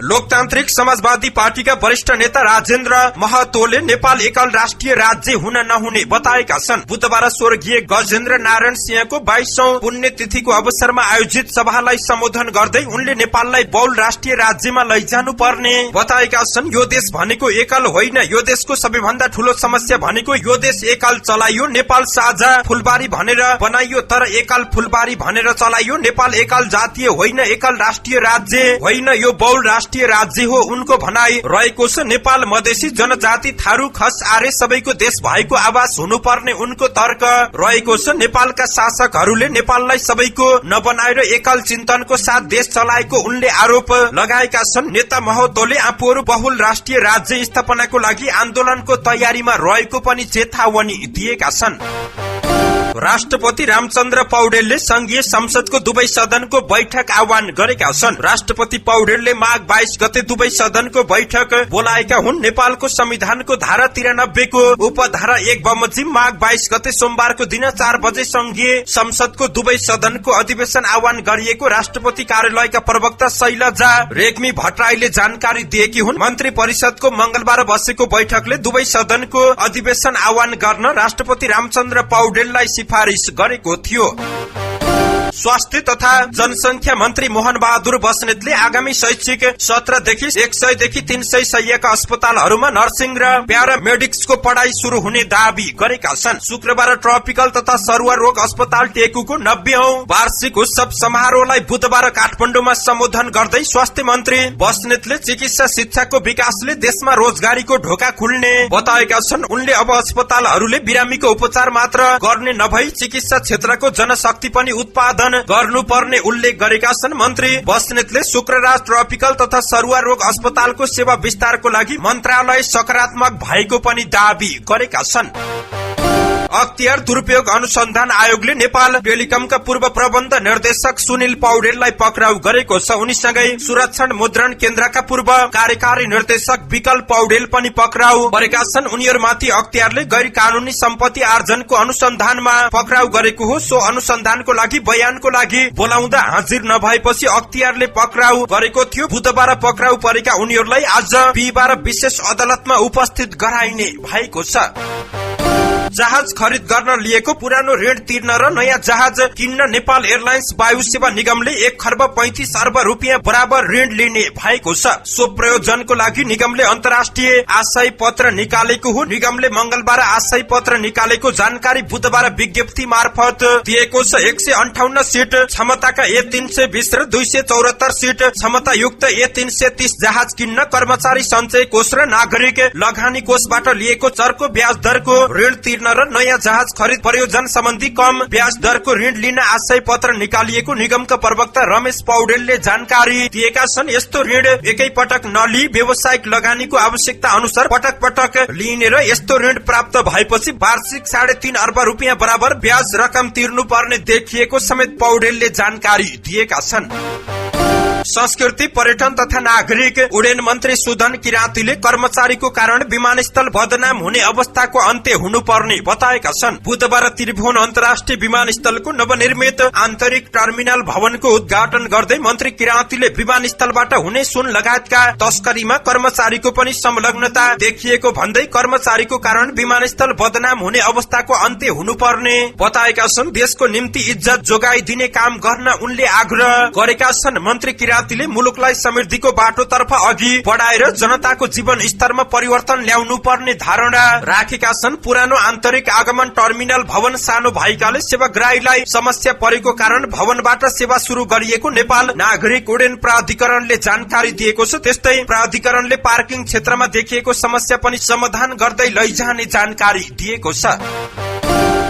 Speaker 1: लोकतान्त्रिक समाजवादी पार्टीका वरिष्ठ नेता राजेन्द्र महतोले नेपाल एकल राष्ट्रिय राज्य हुन नहुने बताएका छन्। बुधबार स्वर्गीय गजेन्द्र नारायण सिंहको 22औं पुण्यतिथिको अवसरमा आयोजित सभालाई सम्बोधन गर्दै उनले नेपाललाई बहुल राष्ट्रिय राज्यमा लैजानु पर्ने बताएका छन्। यो देश भनेको एकल होइन, यो देशको सबैभन्दा ठूलो समस्या भनेको यो देश एकल चलाइयो, नेपाल साझा फुलबारी भनेर बनाइयो तर एकल फुलबारी भनेर चलाइयो। नेपाल एकल जातीय होइन, एकल राष्ट्रिय राज्य होइन, यो बहुल राष्ट्रिय राज्य हो उनको भनाई रहेको छ। नेपाल मधेसी जनजाति थारू खस आर्य सबैको देश भएको आवाज हुनुपर्ने उनको तर्क रहेको छ। नेपालका शासकहरूले नेपाललाई सबैको नबनाएर एकल चिन्तनको साथ देश चलाएको उनले आरोप लगाएका छन्। नेता महतोले आफूहरू बहुल राष्ट्रिय राज्य स्थापनाको लागि आन्दोलनको तयारीमा रहेको पनि चेतावनी दिएका छन्। राष्ट्रपति रामचन्द्र पौडेलले संघीय संसदको दुवै सदनको बैठक आह्वान गरेका छन्। राष्ट्रपति पौडेलले माघ 22 गते दुवै सदनको बैठक बोलाएका हुन्। नेपालको संविधानको धारा 93 को उपधारा 1 बमोजिम माघ 22 गते सोमबारको दिन 4 बजे संघीय संसदको दुवै सदनको अधिवेशन आह्वान गरिएको राष्ट्रपति कार्यालयका प्रवक्ता शैलजा रेग्मी भट्टराईले जानकारी दिएकी हुन्। मन्त्री परिषदको मंगलबार बसेको बैठकले दुवै सदनको अधिवेशन आह्वान गर्न राष्ट्रपति रामचन्द्र पौडेललाई सिफारिस गरेको थियो। स्वास्थ्य तथा जनसंख्या मन्त्री मोहन बहादुर बस्नेतले आगामी शैक्षिक सत्रदेखि 100 देखि 300 शय्याका अस्पतालहरूमा नर्सिङ र प्यारामेडिक्सको पढ़ाई शुरू हुने दावी गरेका छन्। शुक्रबार ट्रपिकल तथा सरुवा रोग अस्पताल टेकुको 90औं वार्षिक उत्सव समारोहलाई बुधबार काठमाडौँमा सम्बोधन गर्दै स्वास्थ्य मन्त्री बस्नेतले चिकित्सा शिक्षाको विकासले देशमा रोजगारीको ढोका खुल्ने बताएका छन्। उनले अब अस्पतालहरूले बिरामीको उपचार मात्र गर्ने नभई चिकित्सा क्षेत्रको जनशक्ति पनि उत्पादन गर्नुपर्ने उल्लेख गरेका छन्। मन्त्री बस्नेतले शुक्रबार ट्रपिकल तथा सरुवा रोग अस्पतालको सेवा विस्तारको लागि मन्त्रालय सकारात्मक भएको पनि दावी गरेका छन्। अख्तियार दुरुपयोग अनुसन्धान आयोगले नेपाल टेलिकमका पूर्व प्रबन्ध निर्देशक सुनिल पौडेललाई पक्राउ गरेको छ। उनीसँगै सुरक्षण मुद्रण केन्द्रका पूर्व कार्यकारी निर्देशक विकल पौडेल पनि पक्राउ परेका छन्। उनीहरूमाथि अख्तियारले गैर कानूनी सम्पत्ति आर्जनको अनुसन्धानमा पक्राउ गरेको हो। सो अनुसन्धानको लागि बयानको लागि बोलाउँदा हाजिर नभएपछि अख्तियारले पक्राउ गरेको थियो। बुधबार पक्राउ परेका उनीहरूलाई आज बिहीबार विशेष अदालतमा उपस्थित गराइने भएको छ। जहाज खरिद गर्न लिएको पुरानो ऋण तिर्न र नयाँ जहाज किन्न नेपाल एयरलाइन्स वायु सेवा निगमले 1 खर्ब 35 अर्ब रुपियाँ बराबर ऋण लिने भएको छ। सो प्रयोजनको लागि निगमले अन्तर्राष्ट्रिय आशय पत्र निकालेको हो। निगमले मंगलबार आशय पत्र निकालेको जानकारी बुधबार विज्ञप्ति मार्फत दिएको छ। 158 सीट क्षमताका A320 र 274 सीट क्षमतायुक्त A330 जहाज किन्न कर्मचारी सञ्चय कोष र नागरिक लगानी कोषबाट लिएको चर्को ब्याज दरको ऋण तिर्न र नयाँ जहाज खरिद प्रयोजन सम्बन्धी कम ब्याज दरको ऋण लिन आशय पत्र निकालिएको निगमका प्रवक्ता रमेश पौडेलले जानकारी दिएका छन्। यस्तो ऋण एकै पटक नलिई व्यावसायिक लगानीको आवश्यकता अनुसार पटक पटक लिइने र यस्तो ऋण प्राप्त भएपछि वार्षिक 3.5 अर्ब रुपियाँ बराबर ब्याज रकम तिर्नुपर्ने देखिएको समेत पौडेलले जानकारी दिएका छन्। संस्कृति पर्यटन तथा नागरिक उड्डयन मन्त्री सुदन किराँतीले कर्मचारीको कारण विमानस्थल बदनाम हुने अवस्थाको अन्त्य हुनुपर्ने बताएका छन्। बुधबार त्रिभुवन अन्तर्राष्ट्रिय विमानस्थलको नवनिर्मित आन्तरिक टर्मिनल भवनको उद्घाटन गर्दै मन्त्री किराँतीले विमानस्थलबाट हुने सुन लगायतका तस्करीमा कर्मचारीको पनि संलग्नता देखिएको भन्दै कर्मचारीको कारण विमानस्थल बदनाम हुने अवस्थाको अन्त्य हुनुपर्ने बताएका छन्। देशको निम्ति इज्जत जोगाइदिने काम गर्न उनले आग्रह गरेका छन्। मन्त्री बेलायतीले मुलुकलाई समृद्धिको बाटोतर्फ अघि बढाएर जनताको जीवन स्तरमा परिवर्तन ल्याउनु पर्ने धारणा राखेका छन्। पुरानो आन्तरिक आगमन टर्मिनल भवन सानो भएकाले सेवाग्राहीलाई समस्या परेको कारण भवनबाट सेवा शुरू गरिएको नेपाल नागरिक उड्डयन प्राधिकरणले जानकारी दिएको छ। त्यस्तै प्राधिकरणले पार्किङ क्षेत्रमा देखिएको समस्या पनि समाधान गर्दै लैजाने जानकारी दिएको छ।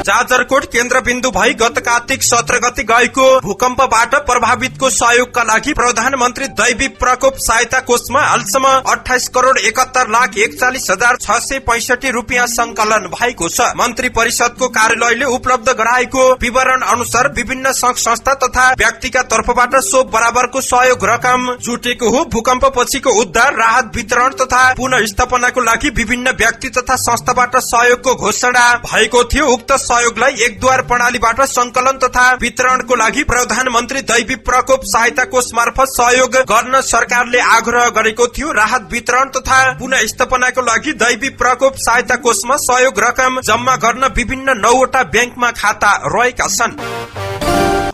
Speaker 1: जाजरकोट केन्द्रबिन्दु भई गत कार्तिक 17 गते गएको भूकम्पबाट प्रभावितको सहयोगका लागि प्रधानमन्त्री दैवी प्रकोप सहायता कोषमा हालसम्म 28 करोड़ 71 लाख 41,665 रुपियाँ संकलन भएको छ। मन्त्री परिषदको कार्यालयले उपलब्ध गराएको विवरण अनुसार विभिन्न संघ संस्था तथा व्यक्तिका तर्फबाट सो बराबरको सहयोग रकम जुटेको हो। भूकम्प पछिको उद्धार राहत वितरण तथा पुनर्स्थापनाको लागि विभिन्न व्यक्ति तथा संस्थाबाट सहयोगको घोषणा भएको थियो। उक्त सहयोगलाई एकद्वार प्रणालीबाट संकलन तथा वितरणको लागि प्रधानमन्त्री दैवी प्रकोप सहायता कोष मार्फत सहयोग गर्न सरकारले आग्रह गरेको थियो। राहत वितरण तथा पुनर्स्थापनाको लागि दैवी प्रकोप सहायता कोषमा सहयोग रकम जम्मा गर्न विभिन्न 9 वटा ब्याङ्कमा खाता रहेका छन्।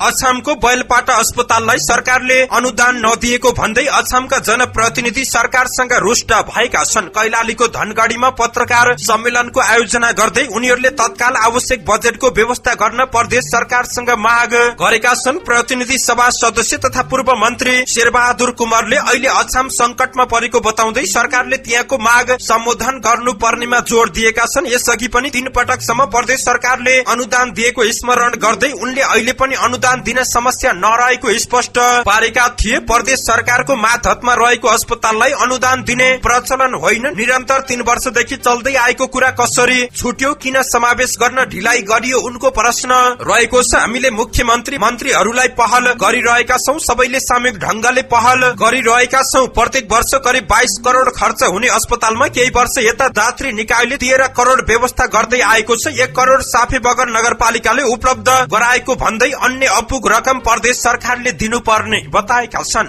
Speaker 1: अछामको बैलपाटा अस्पताललाई सरकारले अनुदान नदिएको भन्दै अछामका जनप्रतिनिधि सरकारसँग रुष्ट भएका छन्। कैलालीको धनगढ़ीमा पत्रकार सम्मेलनको आयोजना गर्दै उनीहरूले तत्काल आवश्यक बजेटको व्यवस्था गर्न प्रदेश सरकारसँग माग गरेका छन्। प्रतिनिधि सभा सदस्य तथा पूर्व मन्त्री शेरबहादुर कुमारले अहिले अछाम संकटमा परेको बताउँदै सरकारले त्यहाँको माग सम्बोधन गर्नुपर्नेमा जोड़ दिएका छन्। यसअघि पनि 3 पटकसम्म प्रदेश सरकारले अनुदान दिएको स्मरण गर्दै उनले अहिले पनि अनुदान दिन समस्या नरहेको स्पष्ट पारेका थिए। प्रदेश सरकारको मातहतमा रहेको अस्पताललाई अनुदान दिने प्रचलन होइन। निरन्तर 3 वर्षदेखि चल्दै आएको कुरा कसरी छुट्यो, किन समावेश गर्न ढिलाइ गरियो, उनको प्रश्न रहेको छ। हामीले मुख्यमन्त्री मन्त्रीहरूलाई पहल गरिरहेका छौं, सबैले सामूहिक ढंगले पहल गरिरहेका छौं। प्रत्येक वर्ष करिब 22 करोड़ खर्च हुने अस्पतालमा केही वर्ष यता दात्री निकायले 13 करोड़ व्यवस्था गर्दै आएको छ। 1 करोड़ साफेबगर नगरपालिकाले उपलब्ध गराएको भन्दै अन्य अपुग रकम प्रदेश सरकारले दिनुपर्ने बताएका छन्।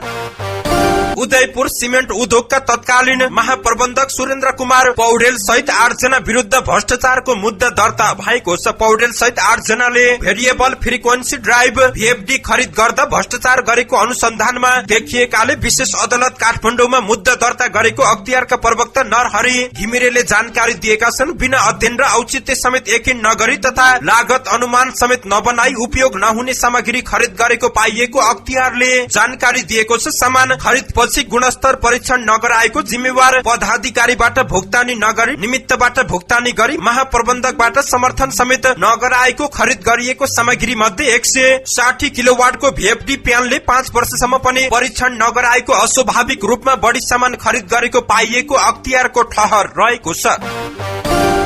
Speaker 1: उदयपुर सिमेन्ट उद्योगका तत्कालीन महाप्रबन्धक सुरेन्द्र कुमार पौडेल सहित 8 जना विरुद्ध भ्रष्टाचारको मुद्दा दर्ता भएको छ। पौडेल सहित 8 जनाले भेरिएबल फ्रिक्वेन्सी ड्राइभ VFD खरिद गर्दा भ्रष्टाचार गरेको अनुसन्धानमा देखिएकाले विशेष अदालत काठमाडौँमा मुद्दा दर्ता गरेको अख्तियारका प्रवक्ता नरहरि घिमिरेले जानकारी दिएका छन्। बिना अध्ययन र औचित्य समेत यकिन नगरी तथा लागत अनुमान समेत नबनाई उपयोग नहुने सामग्री खरिद गरेको पाइएको अख्तियारले जानकारी दिएको छ। सामान खरिद पछि गुणस्तर परीक्षण नगराएको, जिम्मेवार पदाधिकारीबाट भुक्तानी नगरी निमित्तबाट भुक्तानी गरी महाप्रबन्धकबाट समर्थन समेत नगराएको, खरिद गरिएको सामग्री मध्ये 160 किलोवाटको VFD प्यानले 5 वर्षसम्म पनि परीक्षण नगराएको, अस्वाभाविक रूपमा बढी सामान खरिद गरेको पाइएको अख्तियारको ठहर रहेको छ।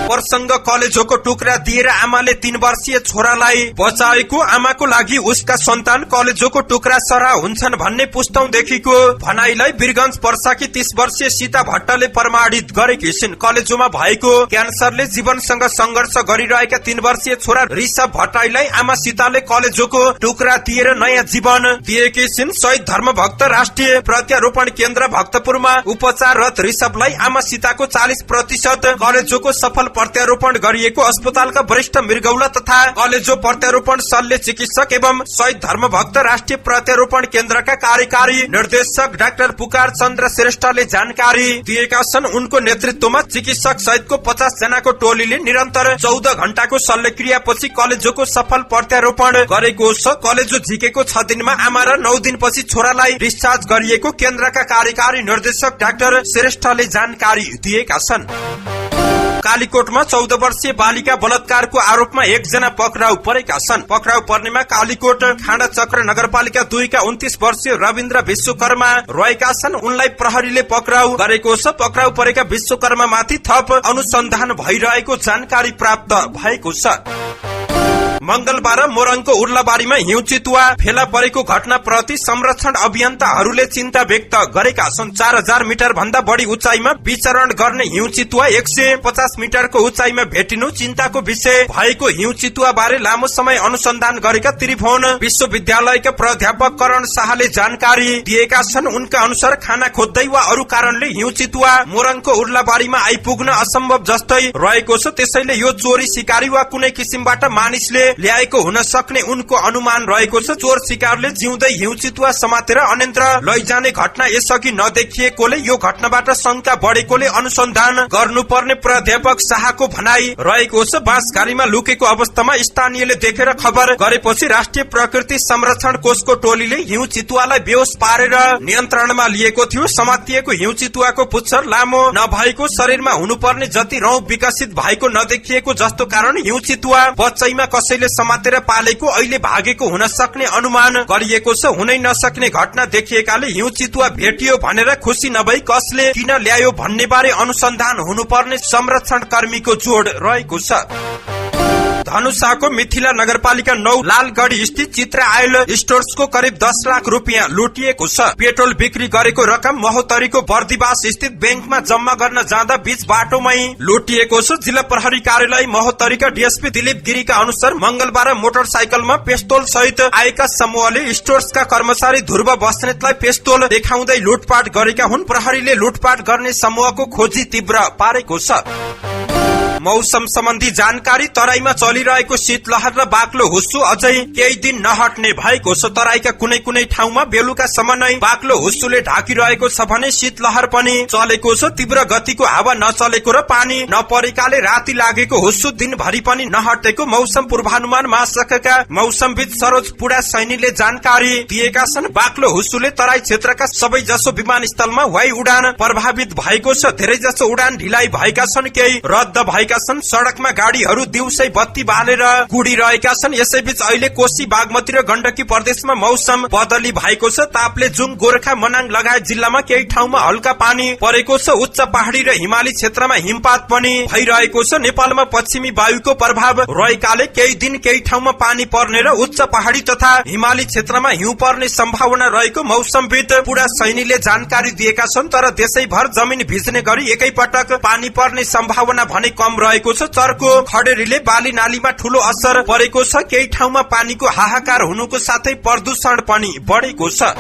Speaker 1: प्रसंग कलेजोको टुक्रा दिएर आमाले 3 वर्षीय छोरालाई बचाएको, आमाको लागि उसका सन्तान कलेजोको टुक्रा सरा हुन्छन् भन्ने पुस्तौंदेखिको भनाइलाई वीरगञ्ज पर्साकी 30 वर्षीय सीता भट्टले प्रमाणित गरेकी छिन्। कलेजोमा भएको क्यान्सरले जीवनसँग संघर्ष गरिरहेका 3 वर्षीय छोरा ऋषभ भट्टराईलाई आमा सीताले कलेजोको टुक्रा दिएर नयाँ जीवन दिएकी छिन्। शहीद धर्मभक्त राष्ट्रिय प्रत्यारोपण केन्द्र भक्तपुरमा उपचाररत ऋषभलाई आमा सीताको 40% कलेजोको सफल प्रत्यारोपण गरिएको अस्पतालका वरिष्ठ मृगौला तथा कलेजो प्रत्यारोपण शल्य चिकित्सक एवं शहीद धर्मभक्त राष्ट्रिय प्रत्यारोपण केन्द्रका कार्यकारी निर्देशक डाक्टर पुकार चन्द्र श्रेष्ठले जानकारी दिएका छन्। उनको नेतृत्वमा चिकित्सक सहितको 50 जनाको टोलीले निरन्तर 14 घण्टाको शल्यक्रियापछि कलेजोको सफल प्रत्यारोपण गरेको छ। कलेजो झिकेको 6 दिनमा आमा र 9 दिनपछि छोरालाई डिस्चार्ज गरिएको केन्द्रका कार्यकारी निर्देशक डाक्टर श्रेष्ठले जानकारी दिएका छन्। कालीकोटमा 14 वर्षीय बालिका बलात्कारको आरोपमा 1 जना पक्राउ परेका छन्। पक्राउ पर्नेमा कालीकोट खाँडा चक्र नगरपालिका 2 का 29 वर्षीय रविन्द्र विश्वकर्मा रहेका छन्। उनलाई प्रहरीले पक्राउ गरेको छ। पक्राउ परेका विश्वकर्मा माथि थप अनुसन्धान भइरहेको जानकारी प्राप्त भएको छ। मंगलबार मोरङको उर्लाबारीमा हिउँ चितुवा फेला परेको घटना प्रति संरक्षण अभियन्ताहरूले चिन्ता व्यक्त गरेका छन्। 4000 मिटर भन्दा बढी उचाइमा विचरण गर्ने हिउँ चितुवा 150 मिटरको उचाइमा भेटिनु चिन्ताको विषय भएको हिउँ चितुवा बारे लामो समय अनुसन्धान गरेका त्रिभुवन विश्वविद्यालयका प्राध्यापक करण शाहले जानकारी दिएका छन्। उनका अनुसार खाना खोज्दै वा अरू कारणले हिउँ चितुवा मोरङको उर्लाबारीमा आइपुग्न असम्भव जस्तै रहेको छ। त्यसैले यो चोरी सिकारी वा कुनै किसिमबाट मानिसले ल्याएको हुन सक्ने उनको अनुमान रहेको छ। चोर शिकारले जिउँदै हिउँ चितुवा समातेर अन्यत्र लैजाने घटना यसअघि नदेखिएकोले यो घटनाबाट शंका बढेकोले अनुसन्धान गर्नुपर्ने प्राध्यापक शाहको भनाई रहेको छ। बाँसघारीमा लुकेको अवस्थामा स्थानीयले देखेर खबर गरेपछि राष्ट्रिय प्रकृति संरक्षण कोषको टोलीले हिउँ चितुवालाई बेहोस पारेर नियन्त्रणमा लिएको थियो। समातिएको हिउँ चितुवाको पुच्छर लामो नभएको, शरीरमा हुनुपर्ने जति रौँ विकसित भएको नदेखिएको जस्तो कारण हिउँ चितुवा बच्चैमा कसैले समातेर पालेको, अहिले भागेको हुन सक्ने अनुमान गरिएको छ। हुनै नसक्ने घटना देखिएकाले हिउँ चितुवा भेटियो भनेर खुशी नभई कसले किन ल्यायो भन्ने बारे अनुसन्धान हुनुपर्ने संरक्षण कर्मीको जोड रहेको छ। धनुषाको मिथिला नगरपालिका 9 लालगढी स्थित चित्रा आयल स्टोर्सको करिब 10 लाख रुपियाँ लुटिएको छ। पेट्रोल बिक्री गरेको रकम महोत्तरीको बर्दिवास स्थित बैंकमा जम्मा गर्न जाँदा बीच बाटोमै लुटिएको छ। जिल्ला प्रहरी कार्यालय महोत्तरीका डीएसपी दिलीप गिरीका अनुसार मंगलबार मोटरसाइकलमा पेस्तोल सहित आएका समूहले स्टोर्सका कर्मचारी ध्रुव बस्नेतलाई पेस्तोल देखाउँदै लुटपाट गरेका हुन्। प्रहरीले लुटपाट गर्ने समूहको खोजी तीव्र पारेको छ। मौसम सम्बन्धी जानकारी। तराईमा चलिरहेको शीतलहर र बाक्लो हुस्सु अझै केही दिन नहट्ने भएको छ। तराईका कुनै कुनै ठाउँमा बेलुकासम्म नै बाक्लो हुस्सुले ढाकिरहेको छ भने शीतलहर पनि चलेको छ। तीव्र गतिको हावा नचलेको र पानी नपरेकाले राति लागेको हुस्सु दिनभरि पनि नहटेको मौसम पूर्वानुमान महाशाखाका मौसमविद सरोज पुडा सैनीले जानकारी दिएका छन्। बाक्लो हुस्सुले तराई क्षेत्रका सबै जसो विमानस्थलमा वायु उडान प्रभावित भएको छ। धेरै जसो उडान ढिलाइ भएका छन्, केही रद्द भएका छन्। सड़कमा गाड़ीहरू दिउँसै बत्ती बालेर गुडिरहेका छन्। यसैबीच अहिले कोशी बागमती र गण्डकी प्रदेशमा मौसम बदली भएको छ। ताप्लेजुङ, गोर्खा, मनाङ लगायत जिल्लामा केही ठाउँमा हल्का पानी परेको छ। उच्च पहाड़ी र हिमाली क्षेत्रमा हिमपात पनि भइरहेको छ। नेपालमा पश्चिमी वायुको प्रभाव रहेकाले केही दिन केही ठाउँमा पानी पर्ने र उच्च पहाड़ी तथा हिमाली क्षेत्रमा हिउँ पर्ने सम्भावना रहेको मौसमविद पुडा सैनीले जानकारी दिएका छन्। तर देशैभर जमिन भिज्ने गरी एकैपटक पानी पर्ने सम्भावना भने कम रहेको छ। चर्को खडेरीले बाली नालीमा ठूलो असर परेको छ। केही ठाउँमा पानीको हाहाकार हुनुको साथै प्रदूषण पनि बढेको छ।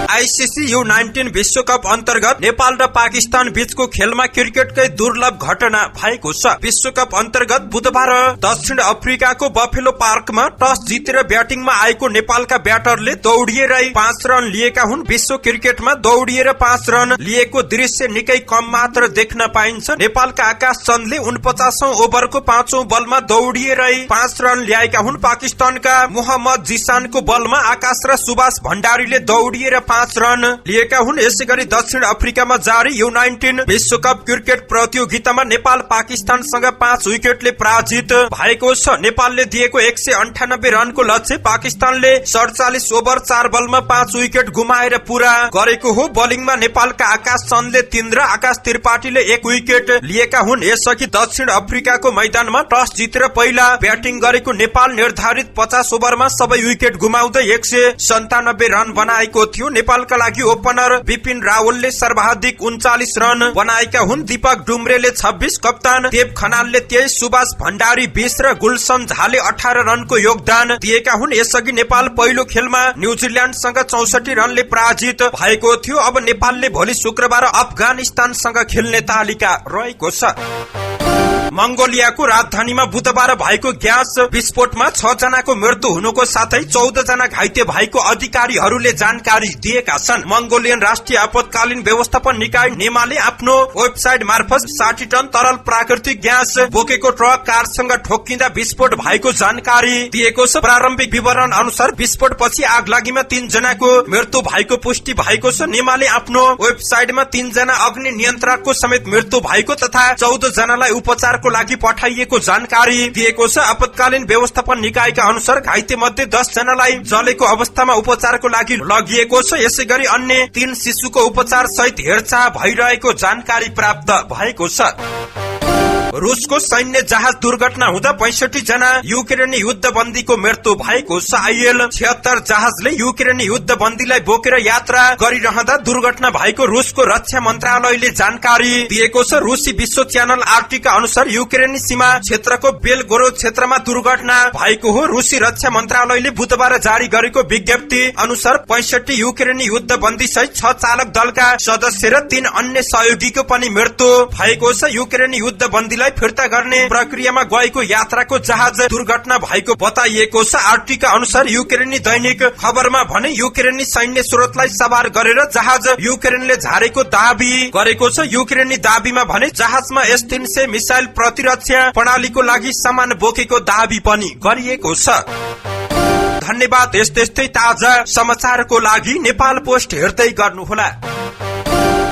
Speaker 1: आईसीसी U19 विश्वकप अन्तर्गत नेपाल र पाकिस्तान बीचको खेलमा क्रिकेटकै दुर्लभ घटना भएको छ। विश्वकप अन्तर्गत बुधबार दक्षिण अफ्रिकाको बफेलो पार्कमा टस जितेर ब्याटिङमा आएको नेपालका ब्याटरले दौडिएरै 5 रन लिएका हुन्। विश्व क्रिकेटमा दौडिएर 5 रन लिएको दृश्य निकै कम मात्र देख्न पाइन्छ। नेपालका आकाश चन्दले 49औं ओभरको 5औं बलमा दौडिएरै 5 रन ल्याएका हुन्। पाकिस्तानका मोहम्मद जिसानको बलमा आकाश र सुभाष भण्डारीले दौडिएर 5 रन लिएका हुन्। यसैगरी दक्षिण अफ्रिकामा जारी U19 विश्वकप क्रिकेट प्रतियोगितामा नेपाल पाकिस्तानसँग 5 विकेटले पराजित भएको छ। नेपालले दिएको 198 रनको लक्ष्य पाकिस्तानले 47 ओभर 4 बलमा 5 विकेट गुमाएर पूरा गरेको हो। बोलिङमा नेपालका आकाश चन्दले 3 र आकाश त्रिपाठीले 1 विकेट लिएका हुन्। यसअघि दक्षिण अफ्रिकाको मैदानमा टस जितेर पहिला ब्याटिङ गरेको नेपाल निर्धारित 50 ओभरमा सबै विकेट गुमाउँदै 197 रन बनाएको थियो। नेपालका लागि ओपनर विपिन रावलले सर्वाधिक 39 रन बनाएका हुन्। दीपक डुम्रेले 26, कप्तान देव खनालले 23, सुभाष भण्डारी 20 र गुलसन झाले 18 रनको योगदान दिएका हुन्। यसअघि नेपाल पहिलो खेलमा न्यूजील्याण्डसँग 64 रनले पराजित भएको थियो। अब नेपालले भोलि शुक्रबार अफगानिस्तानसँग खेल्ने तालिका रहेको छ। मंगोलियाको राजधानीमा बुधबार भएको ग्यास विस्फोटमा 6 जनाको मृत्यु हुनुको साथै 14 जना घाइते भएको अधिकारीहरूले जानकारी दिएका छन्। मंगोलियन राष्ट्रिय आपतकालीन व्यवस्थापन निकाय नेमाले आफ्नो वेबसाइट मार्फत 60 टन तरल प्राकृतिक ग्यास बोकेको ट्रक कारसँग ठोक्किँदा विस्फोट भएको जानकारी दिएको छ। प्रारम्भिक विवरण अनुसार विस्फोटपछि आगलागीमा 3 जनाको मृत्यु भएको पुष्टि भएको छ। नेमाले आफ्नो वेबसाइटमा 3 जना अग्नि नियन्त्रकको समेत मृत्यु भएको तथा 14 जनालाई उपचारको लागि पठाइएको जानकारी दिएको छ। आपतकालीन व्यवस्थापन निकायका अनुसार घाइते मध्ये 10 जनालाई जलेको अवस्थामा उपचारको लागि लगिएको छ। यसैगरी अन्य 3 शिशुको उपचार सहित हेरचाह भइरहेको जानकारी प्राप्त भएको छ। रूसको सैन्य जहाज दुर्घटना हुँदा 65 जना युक्रेनी युद्धबन्दीको मृत्यु भएको छ। IL-76 जहाजले युक्रेनी युद्धबन्दीलाई बोकेर यात्रा गरिरहँदा दुर्घटना भएको रूसको रक्षा मन्त्रालयले जानकारी दिएको छ। रूसी विश्व च्यानल RT का अनुसार युक्रेनी सीमा क्षेत्रको बेलगोरोद क्षेत्रमा दुर्घटना भएको हो। रूसी रक्षा मन्त्रालयले बुधबार जारी गरेको विज्ञप्ति अनुसार 65 युक्रेनी युद्धबन्दी सहित 6 चालक दलका सदस्य र 3 अन्य सहयोगीको पनि मृत्यु भएको छ। युक्रेनी युद्धबन्दी क्षतिलाई फिर्ता गर्ने प्रक्रियामा गएको यात्राको जहाज दुर्घटना भएको बताइएको छ। आरटीका अनुसार युक्रेनी दैनिक खबरमा भने युक्रेनी सैन्य स्रोतलाई सवार गरेर जहाज युक्रेनले झारेको दाबी गरेको छ। युक्रेनी दाबीमा भने जहाजमा S-300 मिसाइल प्रतिरक्षा प्रणालीको लागि सामान बोकेको दाबी पनि गरिएको छ। धन्यवाद। यस्तै ताजा समाचारको लागि नेपाल पोस्ट हेर्दै गर्नुहोला।